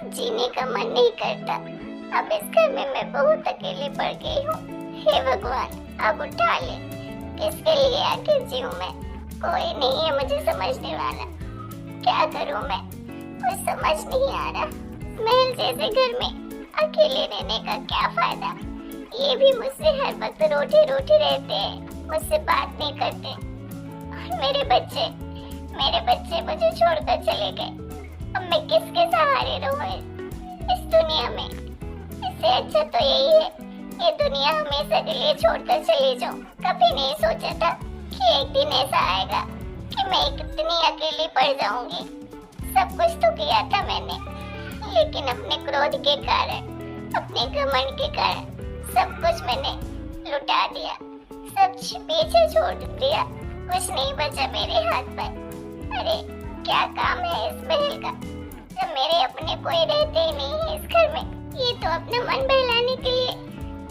अब जीने का मन नहीं करता। अब इस घर में मैं बहुत अकेली पड़ गई हूँ। हे भगवान, अब उठा ले। किसके लिए आखिर जीऊं मैं? कोई नहीं है मुझे समझने वाला। क्या करूँ मैं? कुछ समझ नहीं आ रहा। महल जैसे घर में अकेले रहने का क्या फायदा? ये भी मुझसे हर वक्त रोटी रोटी रहते हैं, मुझसे बात नहीं करते। और मेरे बच्चे मुझे छोड़कर चले गए। अब मैं किसके सहारे रहूं इस दुनिया में? इससे अच्छा तो यही है ये दुनिया हमेशा के लिए छोड़कर चले जाऊं। कभी नहीं सोचा था कि एक दिन ऐसा आएगा कि मैं कितनी अकेली पड़ जाऊंगी। सब कुछ तो किया था मैंने, लेकिन अपने क्रोध के कारण, अपने घमंड के कारण सब कुछ मैंने लुटा दिया। सब पीछे छोड़ दिया। कुछ नहीं बचा मेरे हाथ पर। अरे क्या काम है इस महल का जब मेरे अपने कोई रहते ही नहीं है इस घर में? ये तो अपना मन बहलाने के लिए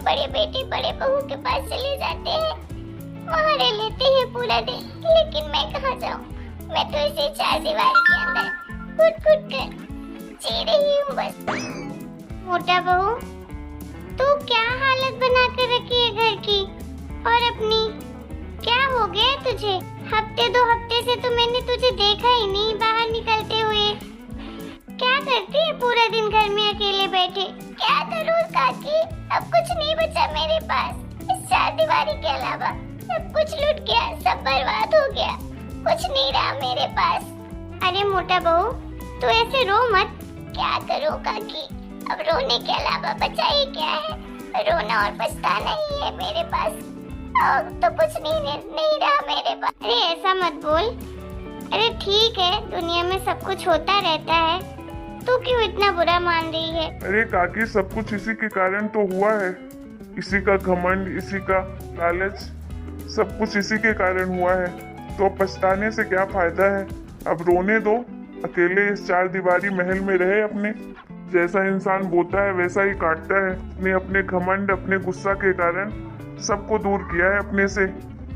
बड़े बेटे बड़े बहू के पास चले जाते हैं, वहाँ रह लेते हैं पूरा दिन। लेकिन मैं कहाँ जाऊँ? मैं तो इसे चार दीवारी के अंदर घुट घुट कर जी रही हूँ बस। मोटा बहू, तू क्या हालत बना कर रखी है घर की और अपनी? क्या हो गया तुझे? हफ्ते दो हफ्ते से तो मैंने तुझे देखा ही नहीं बाहर निकलते हुए। क्या करती है पूरा दिन घर में अकेले बैठे? क्या करूँ काकी, अब कुछ नहीं बचा मेरे पास इस चार दीवारी के अलावा। सब कुछ लुट गया, सब बर्बाद हो गया, कुछ नहीं रहा मेरे पास। अरे मोटा बहू, तू ऐसे रो मत। क्या करूँ काकी, अब रोने के अलावा बचा ही क्या है? रोना और पछताना ही है मेरे पास। अब तो कुछ नहीं रहा मेरे पास। अरे ऐसा मत बोल। अरे ठीक है, दुनिया में सब कुछ होता रहता है, तू क्यों इतना बुरा मान रही है? अरे काकी, सब कुछ इसी के कारण तो हुआ है। इसी का घमंड, इसी का लालच, सब कुछ इसी के कारण हुआ है। तो पछताने से क्या फायदा है? अब रोने दो। अकेले इस चार दीवारी महल में रहे अपने। जैसा इंसान बोता है वैसा ही काटता है। ने अपने घमंड, अपने गुस्सा के कारण सबको दूर किया है अपने से।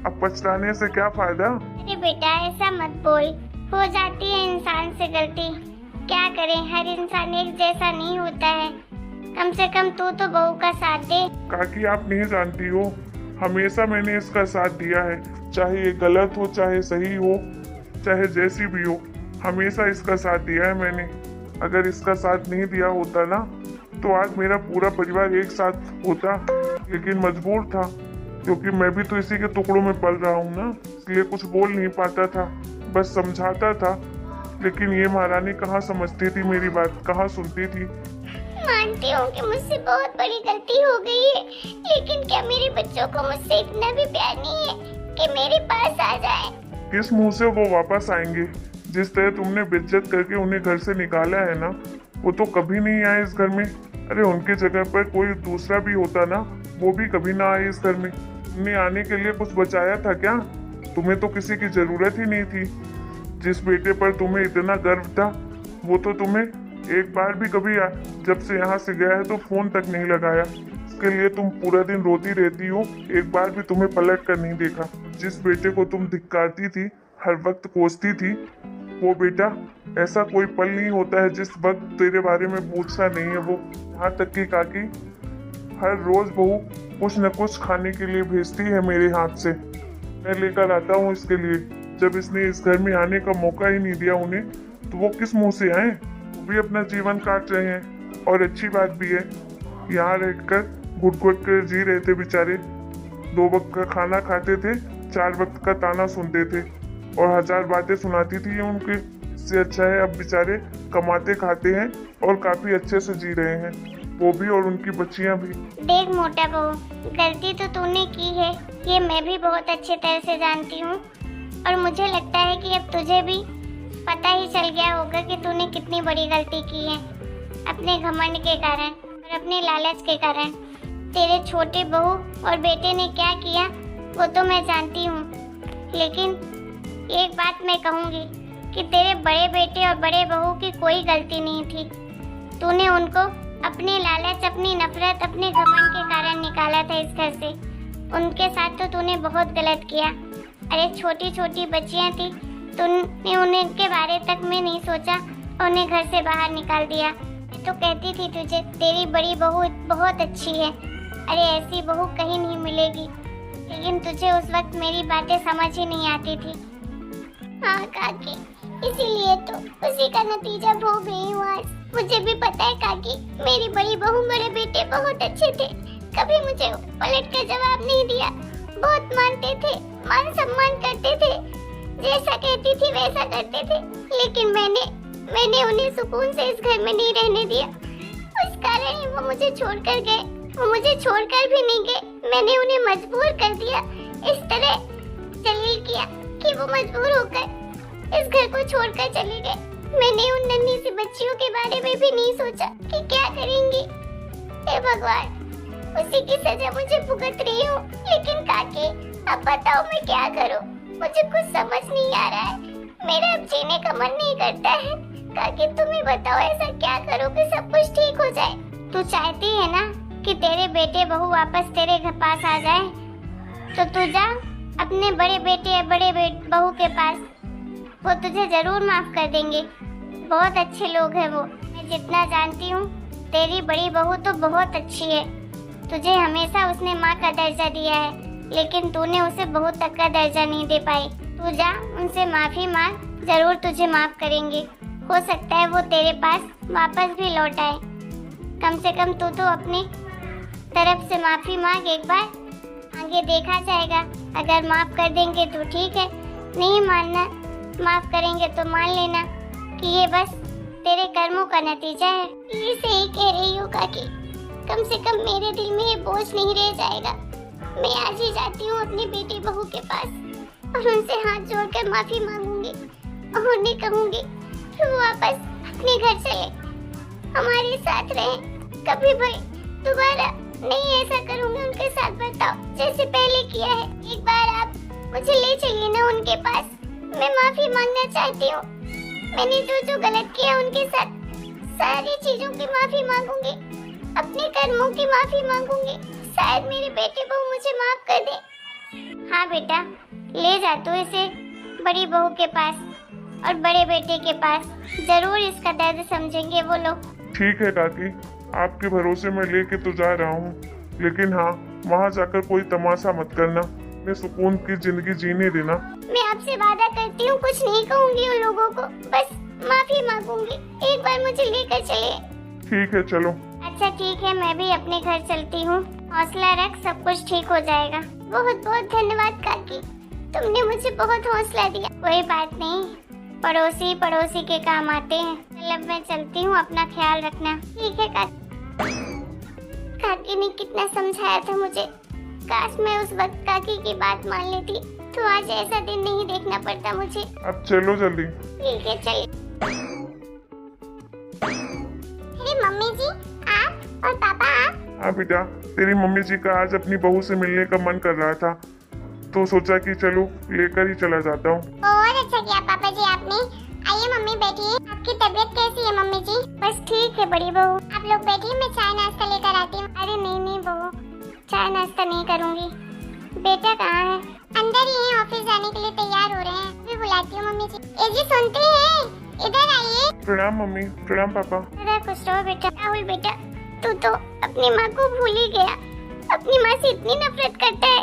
अब पछताने से क्या फायदा? अरे बेटा ऐसा मत बोल। हो जाती है इंसान से गलती, क्या करें, हर इंसान एक जैसा नहीं होता है। कम से कम तू तो बहू का साथ दे। काकी, आप नहीं जानती हो, हमेशा मैंने इसका साथ दिया है। चाहे ये गलत हो, चाहे सही हो, चाहे जैसी भी हो, हमेशा इसका साथ दिया है मैंने। अगर इसका साथ नहीं दिया होता ना, तो आज मेरा पूरा परिवार एक साथ होता। लेकिन मजबूर था, क्योंकि मैं भी तो इसी के टुकड़ों में पल रहा हूँ ना, इसलिए कुछ बोल नहीं पाता था, बस समझाता था। लेकिन ये महारानी कहाँ समझती थी मेरी बात, कहाँ सुनती थी। मानती हूँ कि मुझसे बहुत बड़ी गलती हो गई है, लेकिन क्या मेरे बच्चों को मुझसे इतना भी प्यार नहीं है कि मेरे पास आ जाए? किस मुंह से वो वापस आएंगे? जिस तरह तुमने बेइज्जत करके उन्हें घर से निकाला है ना, वो तो कभी नहीं आए इस घर में। अरे उनके जगह पर कोई दूसरा भी होता ना, वो भी कभी ना आए इस घर में। तुमने आने के लिए कुछ बचाया था क्या? तुम्हें तो किसी की जरूरत ही नहीं थी। जिस बेटे पर तुम्हें इतना गर्व था, वो तो तुम्हें एक बार भी कभी जब से यहाँ से गया है तो फोन तक नहीं लगाया। इसके लिए तुम पूरा दिन रोती रहती हो, एक बार भी तुम्हें पलट कर नहीं देखा। जिस बेटे को तुम धिक्कारती थी, हर वक्त कोसती थी, वो बेटा ऐसा कोई पल नहीं होता है जिस वक्त तेरे बारे में पूछता नहीं है वो। यहाँ तक कि काकी हर रोज बहू कुछ न कुछ खाने के लिए भेजती है मेरे हाथ से। मैं लेकर आता हूँ इसके लिए। जब इसने इस घर में आने का मौका ही नहीं दिया उन्हें, तो वो किस मुंह से आए? वो भी अपना जीवन काट रहे हैं। और अच्छी बात भी है, यहाँ रहकर घुट घुट कर जी रहे थे बेचारे। 2 वक्त का खाना खाते थे, 4 वक्त का ताना सुनते थे और 1000 बातें सुनाती थी उनके। इससे अच्छा है अब बेचारे कमाते खाते हैं और काफी अच्छे से जी रहे हैं, वो भी और उनकी बच्चियां भी। देख मोटा बहू, गलती तो तूने की है, ये मैं भी बहुत अच्छे तरह से जानती हूँ। और मुझे लगता है कि अब तुझे भी पता ही चल गया होगा कि तूने कितनी बड़ी गलती की है। अपने घमंड के कारण और अपने लालच के कारण तेरे छोटे बहू और बेटे ने क्या किया वो तो मैं जानती हूँ। लेकिन एक बात मैं कहूँगी कि तेरे बड़े बेटे और बड़े बहू की कोई गलती नहीं थी। तूने उनको अपने लालच, अपनी नफरत, अपने घमंड के कारण निकाला था इस घर से। उनके साथ तो तूने बहुत गलत किया। अरे छोटी छोटी बच्चियां थी, तूने उनके बारे तक में नहीं सोचा, उन्हें घर से बाहर निकाल दिया। तो कहती थी तुझे तेरी बड़ी बहू बहुत अच्छी है, अरे ऐसी बहू कहीं नहीं मिलेगी, लेकिन तुझे उस वक्त मेरी बातें समझ ही नहीं आती थी। हाँ काकी, इसीलिए तो उसी का नतीजा भोग गई हूँ आज। मुझे भी पता है काकी, मेरी बड़ी बहू बड़े बेटे बहुत अच्छे थे, कभी मुझे पलट कर जवाब नहीं दिया, बहुत मानते थे, मान सम्मान करते थे, जैसा कहती थी वैसा करते थे, लेकिन मैंने उन्हें सुकून से इस घर में नहीं रहने दिया। उस कारण ही वो मुझे छोड़कर गए। वो मुझे छोड़कर भी नहीं गए, मैंने उन्हें मजबूर कर दिया, इस तरह जलील किया कि वो मजबूर होकर इस घर को छोड़कर चले गए। मैंने उन नन्ही सी बच्चियों के बारे में भी नहीं सोचा कि क्या करेंगी। हे भगवान, उसी की सजा मुझे भुगत रही हूँ। लेकिन काकी, अब बताओ मैं क्या करूँ? मुझे कुछ समझ नहीं आ रहा है, मेरा अब जीने का मन नहीं करता है। काकी तुम ही बताओ, ऐसा क्या करो कि सब कुछ ठीक हो जाए? तू चाहती है ना कि तेरे बेटे बहू वापस तेरे घर पास आ जाए, तो तू जा अपने बड़े बेटे या बहू के पास, वो तुझे जरूर माफ कर देंगे। बहुत अच्छे लोग हैं वो, मैं जितना जानती हूँ तेरी बड़ी बहू तो बहुत अच्छी है। तुझे हमेशा उसने माँ का दर्जा दिया है, लेकिन तूने उसे बहू तक का दर्जा नहीं दे पाई। तू जा उनसे माफी मांग, जरूर तुझे माफ करेंगे। हो सकता है वो तेरे पास वापस भी लौट आए। कम से कम तू तो अपनी तरफ से माफी मांग एक बार, आगे देखा जाएगा। अगर माफ कर देंगे तो ठीक है, नहीं मानना, माफ करेंगे तो मान लेना कि ये बस तेरे कर्मों का नतीजा है। ये सही कह रही हूँ काकी, कम से कम मेरे दिल में ये बोझ नहीं रह जाएगा। मैं आज ही जाती हूँ अपनी बेटी बहू के पास और उनसे हाथ जोड़कर माफी मांगूंगी और उन्हें कहूंगी कि वो वापस अपने घर चले, हमारे साथ रहे। कभी भी दोबारा नहीं ऐसा करूंगी उनके साथ, बताओ, जैसे पहले किया है। एक बार आप मुझे ले चलिए ना उनके पास, मैं माफी मांगना चाहती हूँ। मैंने जो गलत किया उनके साथ, सारी चीजों की माफी मांगूंगी, अपने कर्मों की माफी मांगूंगी। शायद मेरे बेटे बहू मुझे माफ कर दे। हाँ बेटा, ले जा तू इसे बड़ी बहू के पास और बड़े बेटे के पास, जरूर इसका दर्द समझेंगे वो लोग। ठीक है काकी, आपके भरोसे में लेके तो जा रहा हूँ, लेकिन हाँ, वहाँ जाकर कोई तमाशा मत करना, मैं सुकून की जिंदगी जीने देना। मैं आपसे वादा करती हूँ कुछ नहीं कहूँगी उन लोगों को, बस माफी मांगूंगी। एक बार मुझे लेकर चलिए। ठीक है, चलो। अच्छा ठीक है, मैं भी अपने घर चलती हूँ। हौसला रख, सब कुछ ठीक हो जाएगा। बहुत बहुत धन्यवाद काकी, तुमने मुझे बहुत हौसला दिया। कोई बात नहीं, पड़ोसी पड़ोसी के काम आते हैं। चल मैं चलती हूँ, अपना ख्याल रखना। ठीक है काकी। काकी ने कितना समझाया था मुझे, काश मैं उस वक्त काकी की बात मान लेती तो आज ऐसा दिन नहीं देखना पड़ता मुझे। अब चलो जल्दी। ठीक है चलिए। मम्मी जी आप और पापा आप? हाँ बेटा, तेरी मम्मी जी का आज अपनी बहू से मिलने का मन कर रहा था, तो सोचा कि चलो लेकर ही चला जाता हूँ। बहुत अच्छा किया पापा जी आपने। आइए मम्मी बैठिए। आपकी तबीयत कैसी है मम्मी जी? बस ठीक है बड़ी बहू, आप लोग बैठिए, मैं चाय नाश्ता लेकर आती हूँ। अरे नहीं बहू, चाय नाश्ता नहीं करूँगी। बेटा कहाँ है? अंदर ही है, ऑफिस जाने के लिए तैयार हो रहे हैं। मैं बुलाती हूँ मम्मी जी। ए जी सुनते हैं, इधर आइए। प्रणाम मम्मी। प्रणाम पापा। अरे कुछ रहो बेटा। राहुल बेटा, तू तो अपनी माँ को भूल ही गया। अपनी माँ से इतनी नफरत करता है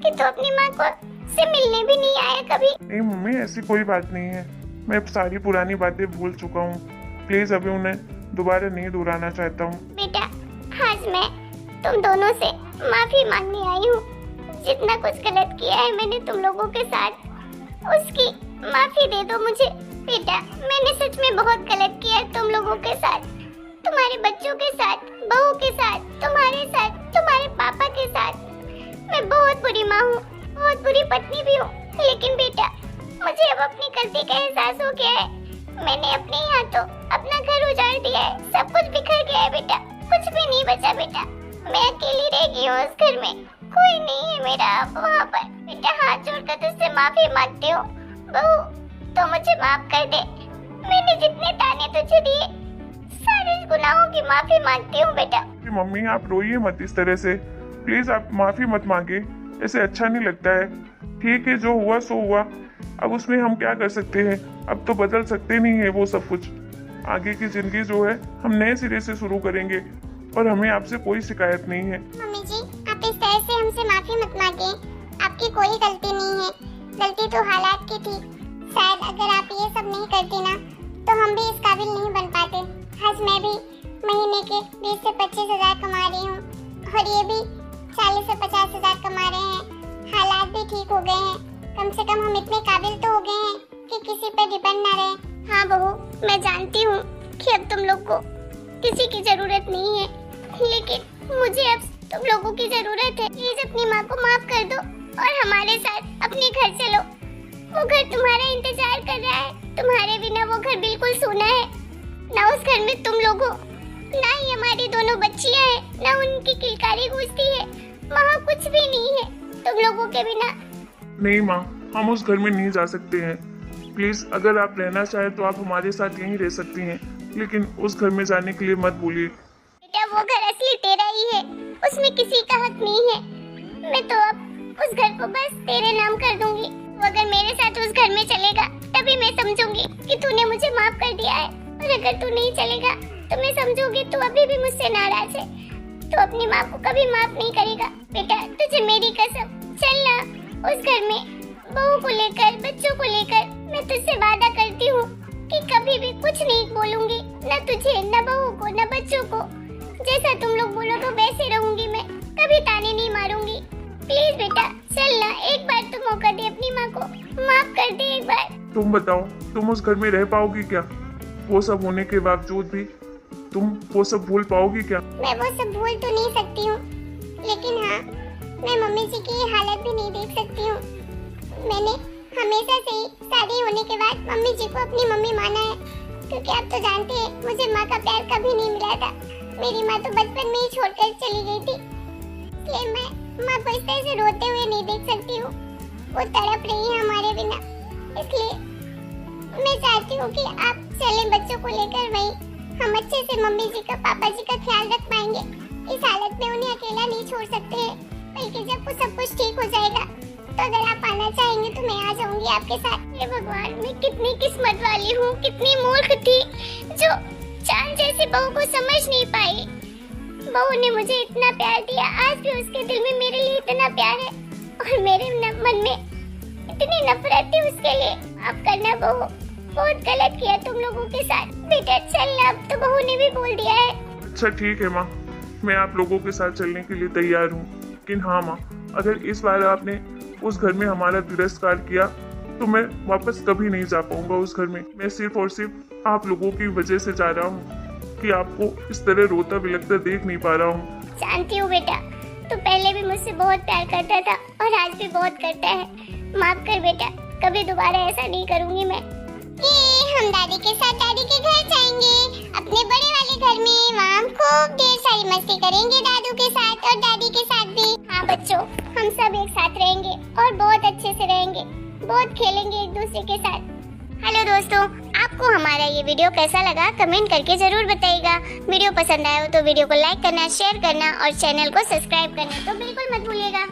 कि तू अपनी माँ को से मिलने भी नहीं आया कभी। नहीं मम्मी, ऐसी कोई बात नहीं है, मैं सारी पुरानी बातें भूल चुका हूँ। प्लीज अभी उन्हें दोबारा नहीं दोहराना चाहता हूँ। बेटा, आज मैं तुम दोनों से माफी मांगने आई हूँ। जितना कुछ गलत किया है मैंने तुम लोगों के साथ, उसकी माफी दे दो मुझे। बेटा, मैंने सच में बहुत गलत किया है तुम लोगों के साथ, तुम्हारे बच्चों के साथ, बहू के साथ, तुम्हारे साथ, तुम्हारे पापा के साथ। मैं बहुत बुरी माँ हूँ, बहुत बुरी पत्नी भी हूँ, लेकिन बेटा मुझे अब अपनी गलती का एहसास हो गया है। मैंने अपने ही हाथों अपना घर उजाड़ दिया है, सब कुछ बिखर गया है बेटा, कुछ भी नहीं बचा बेटा। मैं अकेली रह गई हूँ उस घर में, कोई नहीं है मेरा अब वहाँ पर। बेटा हाथ जोड़कर तुझसे माफी मांगती हूँ बहू, तो मुझे माफ कर दे। मैंने जितने ताने तुझे दिए, सारे गुनाहों की माफी मांगती हूँ बेटा। मम्मी आप रोइए मत इस तरह से, प्लीज आप माफी मत मांगे, ऐसे अच्छा नहीं लगता है। ठीक है, जो हुआ सो हुआ, अब उसमें हम क्या कर सकते हैं, अब तो बदल सकते नहीं है वो सब कुछ। आगे की जिंदगी जो है हम नए सिरे से शुरू करेंगे और हमें आपसे कोई शिकायत नहीं है। मम्मी जी, आप इस तरह से हमसे माफी मत मांगे। आपकी कोई गलती नहीं है, गलती तो हालात की थी। शायद अगर आप ये सब नहीं करती ना तो हम भी इस काबिल नहीं बन पाते। आज मैं भी महीने के 20 से 25 हजार कमा रही हूँ और ये भी 40 से 50 हजार कमा रहे हैं। हालात भी ठीक हो गए हैं, कम से कम हम इतने काबिल तो हो गए हैं कि किसी पर डिपेंड ना रहे। हाँ बहू, मैं जानती हूँ कि अब तुम लोग को किसी की जरूरत नहीं है, लेकिन मुझे अब तुम लोगों की जरूरत है। प्लीज अपनी माँ को माफ कर दो और हमारे साथ अपने घर चलो। वो घर तुम्हारा इंतजार कर रहा है। तुम्हारे बिना वो घर बिल्कुल सूना है। ना उस घर में तुम लोगों, ना ही हमारी दोनों बच्चियां हैं, ना उनकी किलकारी गूंजती है। वहाँ कुछ भी नहीं है तुम लोगों के बिना। नहीं माँ, हम उस घर में नहीं जा सकते हैं। प्लीज अगर आप रहना चाहें तो आप हमारे साथ यहीं रह सकती हैं, लेकिन उस घर में जाने के लिए मत भूलिए। बेटा वो घर असली तेरा ही है, उसमें किसी का हक नहीं है। मैं तो अब उस घर को बस तेरे नाम कर दूंगी। वो अगर मेरे साथ उस घर में चलेगा तभी मैं समझूंगी कि तूने मुझे माफ कर दिया है, और अगर तू नहीं चलेगा तो मैं समझूंगी तू अभी भी मुझसे नाराज है। तू अपनी माँ को कभी माफ नहीं करेगा। बेटा तुझे मेरी कसम, चल ना उस घर में। बहू को लेकर, बच्चों को लेकर मैं तुझसे वादा करती हूँ कि कभी भी कुछ नहीं बोलूंगी, न तुझे, न बहू को, न बच्चों को। जैसा तुम लोग बोलोगे वैसे रहूंगी मैं, कभी ताने नहीं मारूंगी। प्लीज बेटा चल ना, एक बार तू मौका दे अपनी माँ को, माफ कर दे एक बार। तुम बताओ, तुम उस घर में रह पाओगी क्या? वो सब होने के बावजूद भी तुम वो सब भूल पाओगी क्या? मैं वो सब भूल तो नहीं सकती हूँ, लेकिन हाँ, मैं मम्मी जी की हालत भी नहीं देख सकती हूँ। मैंने हमेशा से ही शादी होने के बाद मम्मी जी को अपनी मम्मी माना है, क्योंकि आप तो जानते हैं मुझे माँ का प्यार कभी नहीं मिला था। मेरी माँ तो बचपन में ही छोड़कर चली गई थी, इसलिए मैं माँ को इस तरह से रोते हुए नहीं देख सकती हूँ। वो तड़प रही है हमारे बिना, इसलिए मैं चाहती हूँ कि आप चलें बच्चों को लेकर वहीं। हम अच्छे से मम्मी जी का, पापा जी का ख्याल रख पाएंगे। इस हालत में उन्हें अकेला नहीं छोड़ सकते हैं, बल्कि जब सब कुछ ठीक हो जाएगा तो अगर आप आना चाहेंगे तो मैं आ जाऊंगी आपके साथ। हे भगवान, मैं कितनी किस्मत वाली हूँ, कितनी मूर्ख थी जो चांद जैसी बहू को समझ नहीं पाई। बहू ने मुझे इतना प्यार दिया, आज भी उसके दिल में मेरे लिए इतना प्यार है और मेरे मन में इतनी नफरत थी उसके लिए। अब करना बहू, बहुत गलत किया तुम लोगों के साथ। बेटा चल, अब तो बहू ने भी बोल दिया है। अच्छा ठीक है माँ, मैं आप लोगों के साथ चलने के लिए तैयार हूँ। लेकिन हाँ माँ, अगर इस बार आपने उस घर में हमारा तिरस्कार किया तो मैं वापस कभी नहीं जा पाऊंगा उस घर में। मैं सिर्फ और सिर्फ आप लोगों की वजह से जा रहा हूँ कि आपको इस तरह रोता बिलखता देख नहीं पा रहा हूँ। जानती हूँ बेटा, तू पहले भी मुझसे बहुत प्यार करता था और आज भी बहुत करता है। माफ कर बेटा, कभी दोबारा ऐसा नहीं करूँगी मैं। हम दादी के साथ दादी के घर जाएंगे, अपने बड़े वाले घर में। वहाँ हम खूब ढेर सारी मस्ती करेंगे दादू के साथ और दादी के साथ भी। हाँ बच्चों, हम सब एक साथ रहेंगे और बहुत अच्छे से रहेंगे, बहुत खेलेंगे एक दूसरे के साथ। हेलो दोस्तों, आपको हमारा ये वीडियो कैसा लगा कमेंट करके जरूर बताइएगा। वीडियो पसंद आया हो तो वीडियो को लाइक करना, शेयर करना और चैनल को सब्सक्राइब करना तो बिल्कुल मत भूलिएगा।